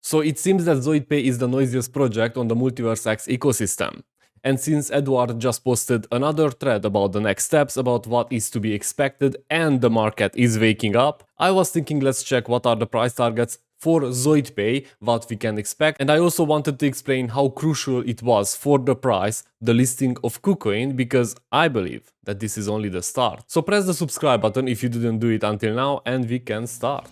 So it seems that ZoidPay is the noisiest project on the MultiversX ecosystem. And since Edward just posted another thread about the next steps, about what is to be expected, and the market is waking up, I was thinking let's check what are the price targets for ZoidPay, what we can expect, and I also wanted to explain how crucial it was for the price, the listing of KuCoin, because I believe that this is only the start. So press the subscribe button if you didn't do it until now, and we can start.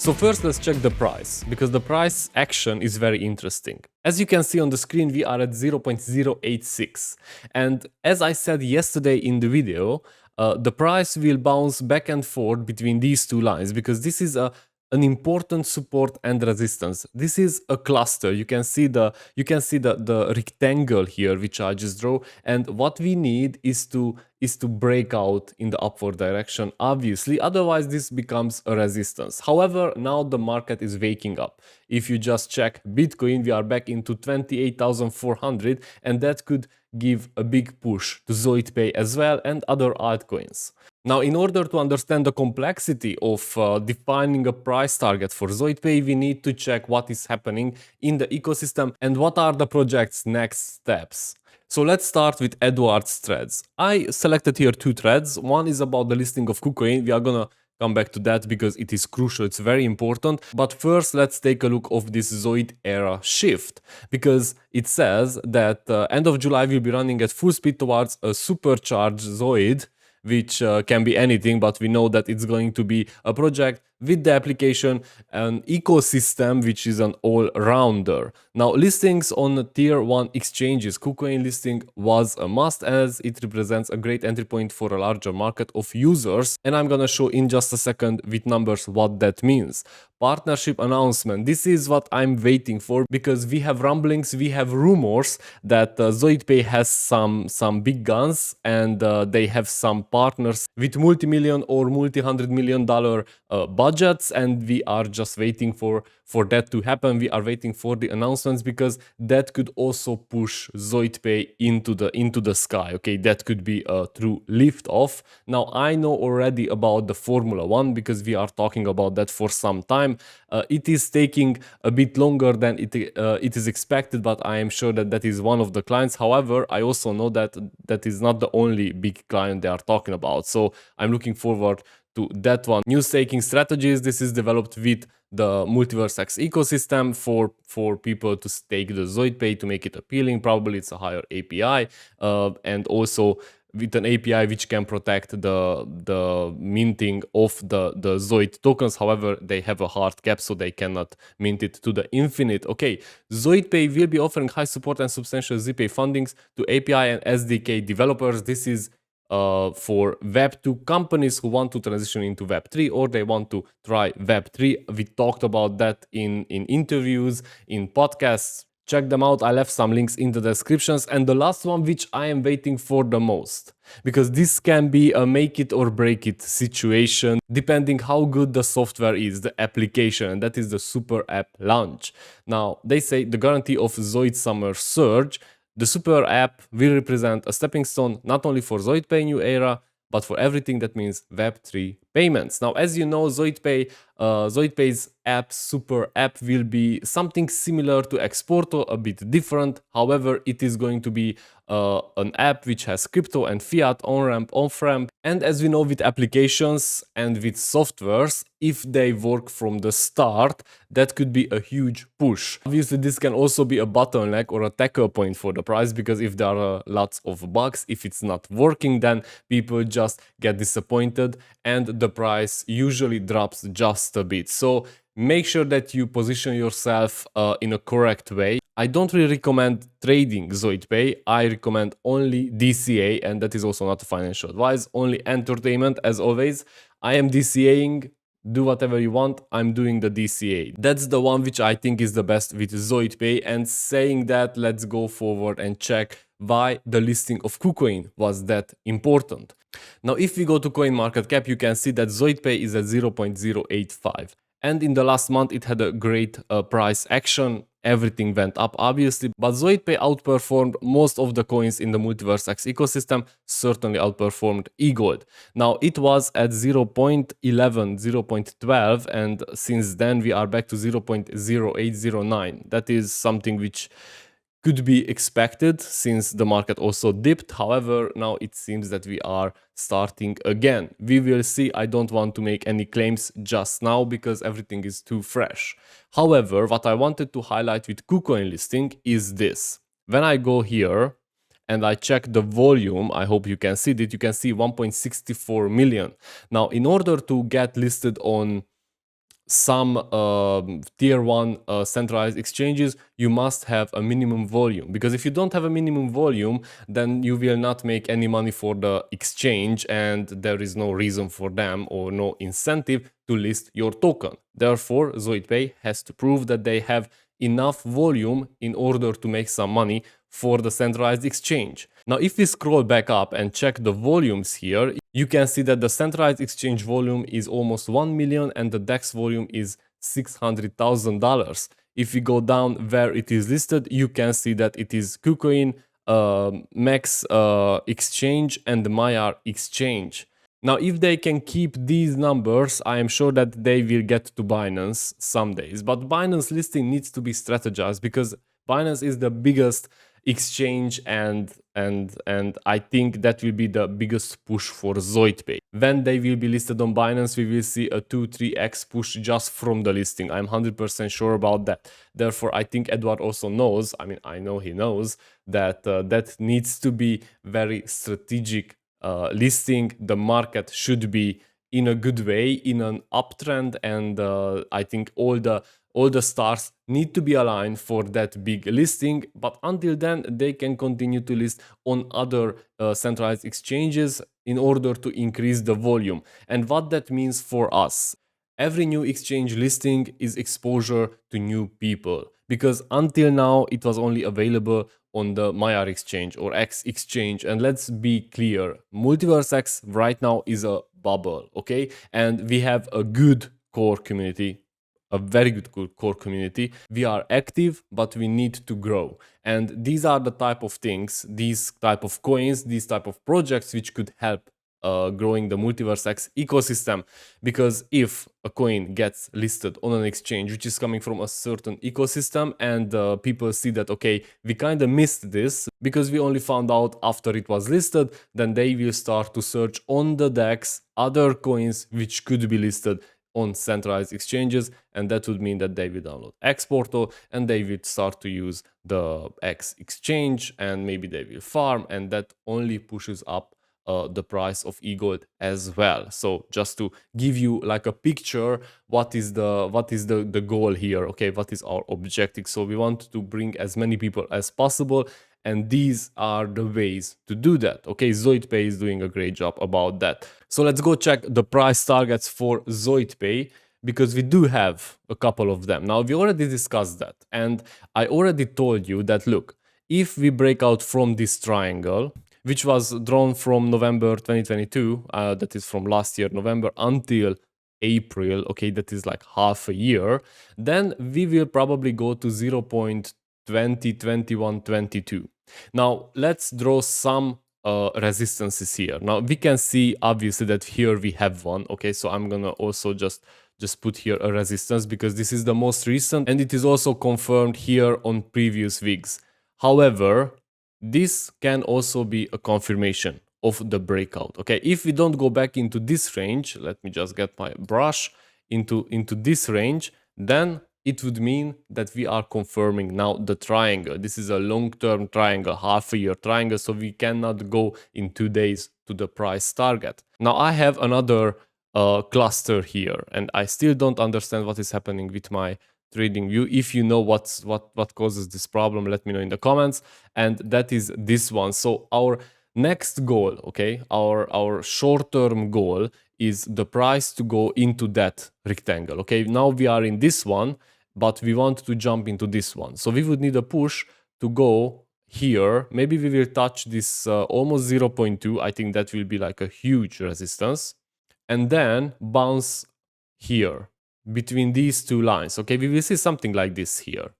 So first let's check the price, because the price action is very interesting. As you can see on the screen, we are at 0.086. And as I said yesterday in the video, the price will bounce back and forth between these two lines, because this is an important support and resistance. This is a cluster. You can see the rectangle here which I just drew, and what we need is to break out in the upward direction, obviously, otherwise this becomes a resistance. However, now the market is waking up. If you just check Bitcoin, we are back into 28,400, and that could give a big push to ZoidPay as well and other altcoins. Now, in order to understand the complexity of defining a price target for ZoidPay, we need to check what is happening in the ecosystem and what are the project's next steps. So let's start with Edward's threads. I selected here two threads. One is about the listing of KuCoin. We are gonna come back to that because it is crucial, it's very important. But first, let's take a look of this Zoid era shift, because it says that end of July we'll be running at full speed towards a supercharged Zoid, which can be anything, but we know that it's going to be a project with the application, an ecosystem which is an all-rounder. Now, listings on tier 1 exchanges. KuCoin listing was a must, as it represents a great entry point for a larger market of users, and I'm gonna show in just a second with numbers what that means. Partnership announcement. This is what I'm waiting for, because we have rumblings, we have rumors that ZoidPay has some big guns, and they have some partners with multi-million or multi-$100 million budgets, and we are just waiting for that to happen. We are waiting for the announcements, because that could also push ZoidPay into the sky. Okay, that could be a true lift off. Now, I know already about the Formula 1, because we are talking about that for some time. It is taking a bit longer than it is expected, but I am sure that that is one of the clients. However, I also know that that is not the only big client they are talking about. So I'm looking forward to that one. New staking strategies. This is developed with the MultiversX ecosystem for people to stake the ZoidPay to make it appealing. Probably it's a higher API, and also with an API which can protect the minting of the Zoid tokens. However, they have a hard cap, so they cannot mint it to the infinite. Okay, ZoidPay will be offering high support and substantial ZPAY fundings to API and SDK developers. This is for Web2 companies who want to transition into Web3, or they want to try Web3. We talked about that in interviews, in podcasts. Check them out. I left some links in the descriptions. And the last one, which I am waiting for the most, because this can be a make it or break it situation, depending how good the software is, the application, and that is the super app launch. Now, they say the guarantee of Zoid Summer Surge. The super app will represent a stepping stone not only for ZoidPay new era, but for everything that means Web3 payments. Now, as you know, ZoidPay's app, super app, will be something similar to Exporto, a bit different. However, it is going to be an app which has crypto and fiat, on-ramp, off-ramp. And as we know, with applications and with softwares, if they work from the start, that could be a huge push. Obviously, this can also be a bottleneck or a tackle point for the price, because if there are lots of bugs, if it's not working, then people just get disappointed and the price usually drops just a bit. So make sure that you position yourself in a correct way. I don't really recommend trading ZoidPay. I recommend only DCA, and that is also not a financial advice, only entertainment as always. I am DCAing. Do whatever you want, I'm doing the DCA. That's the one which I think is the best with ZoidPay. And saying that, let's go forward and check why the listing of KuCoin was that important. Now, if we go to CoinMarketCap, you can see that ZoidPay is at 0.085. And in the last month, it had a great price action. Everything went up, obviously, but ZoidPay outperformed most of the coins in the MultiversX ecosystem, certainly outperformed EGLD. Now, it was at 0.11, 0.12, and since then we are back to 0.0809. That is something which could be expected since the market also dipped. However, now it seems that we are starting again. We will see. I don't want to make any claims just now because everything is too fresh. However, what I wanted to highlight with KuCoin listing is this. When I go here and I check the volume, I hope you can see it, you can see 1.64 million. Now, in order to get listed on some tier 1 centralized exchanges, you must have a minimum volume, because if you don't have a minimum volume, then you will not make any money for the exchange, and there is no reason for them or no incentive to list your token. Therefore, ZoidPay has to prove that they have enough volume in order to make some money for the centralized exchange. Now, if we scroll back up and check the volumes here, you can see that the centralized exchange volume is almost 1 million and the DEX volume is $600,000. If we go down where it is listed, you can see that it is KuCoin, Max Exchange and the Maiar Exchange. Now, if they can keep these numbers, I am sure that they will get to Binance some days. But Binance listing needs to be strategized because Binance is the biggest exchange, and I think that will be the biggest push for ZoidPay. When they will be listed on Binance, we will see a 2-3x push just from the listing. I'm 100% sure about that. Therefore, I think Edward also knows, I mean, I know he knows that that needs to be very strategic listing. The market should be in a good way, in an uptrend, and I think all the stars need to be aligned for that big listing. But until then, they can continue to list on other centralized exchanges in order to increase the volume. And what that means for us: every new exchange listing is exposure to new people, because until now it was only available on the Maiar exchange or X exchange. And let's be clear, MultiversX right now is a bubble, okay? And we have a good core community, a very good core community. We are active, but we need to grow. And these are the type of things, these type of coins, these type of projects which could help growing the MultiversX ecosystem. Because if a coin gets listed on an exchange which is coming from a certain ecosystem, and people see that, okay, we kind of missed this because we only found out after it was listed, then they will start to search on the DEX other coins which could be listed on centralized exchanges, and that would mean that they will download Xportal and they will start to use the X exchange, and maybe they will farm, and that only pushes up the price of EGLD as well. So just to give you like a picture, what is the goal here? Okay, what is our objective? So we want to bring as many people as possible, and these are the ways to do that. Okay, ZoidPay is doing a great job about that. So let's go check the price targets for ZoidPay, because we do have a couple of them. Now, we already discussed that, and I already told you that, look, if we break out from this triangle, which was drawn from November 2022, that is from last year, November, until April, okay, that is like half a year, then we will probably go to 0.20, 21, 22. Now, let's draw some resistances here. Now, we can see, obviously, that here we have one, okay, so I'm gonna also just put here a resistance because this is the most recent, and it is also confirmed here on previous weeks. However, this can also be a confirmation of the breakout. Okay, if we don't go back into this range, let me just get my brush into this range, then it would mean that we are confirming now the triangle. This is a long-term triangle, half a year triangle, so we cannot go in 2 days to the price target. Now I have another cluster here, and I still don't understand what is happening with my trading view. If you know what causes this problem, let me know in the comments. And that is this one. So our next goal, okay, our short-term goal is the price to go into that rectangle. Okay, now we are in this one, but we want to jump into this one. So we would need a push to go here. Maybe we will touch this almost 0.2. I think that will be like a huge resistance, and then bounce here between these two lines. Okay, we will see something like this here.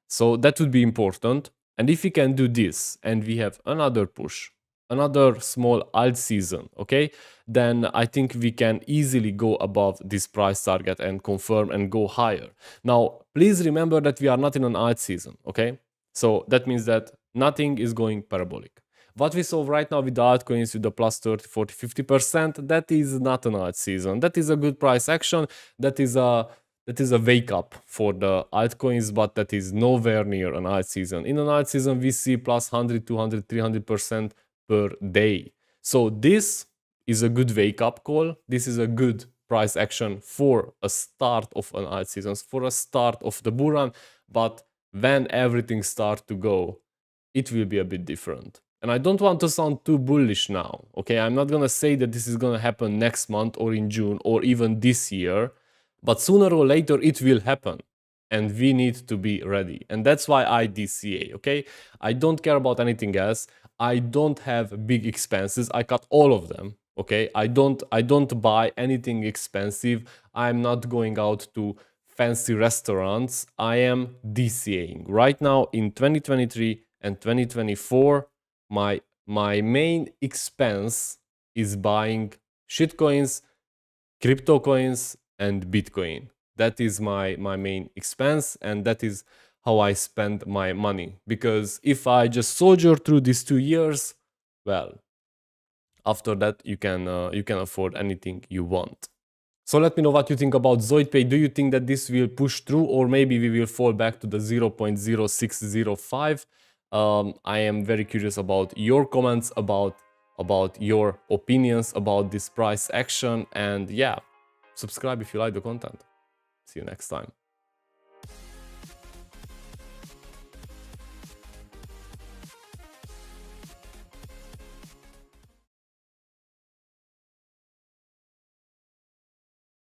So that would be important. And if we can do this and we have another push, another small alt season, okay, then I think we can easily go above this price target and confirm and go higher. Now, please remember that we are not in an alt season, okay? So that means that nothing is going parabolic. What we saw right now with the altcoins with the plus 30, 40, 50%, that is not an alt season. That is a good price action. That is a wake up for the altcoins, but that is nowhere near an alt season. In an alt season, we see plus 100, 200, 300% per day. So this is a good wake up call. This is a good price action for a start of an alt season, for a start of the bull run. But when everything starts to go, it will be a bit different. And I don't want to sound too bullish now, okay? I'm not gonna say that this is gonna happen next month or in June or even this year, but sooner or later it will happen. And we need to be ready. And that's why I DCA, okay? I don't care about anything else. I don't have big expenses. I cut all of them, okay? I don't buy anything expensive. I'm not going out to fancy restaurants. I am DCAing. Right now in 2023 and 2024, my main expense is buying shitcoins, crypto coins, and Bitcoin. That is my main expense, and that is how I spend my money. Because if I just soldier through these 2 years, well, after that you can afford anything you want. So let me know what you think about ZoidPay. Do you think that this will push through, or maybe we will fall back to the 0.0605? I am very curious about your comments, about your opinions about this price action, and yeah, subscribe if you like the content. See you next time.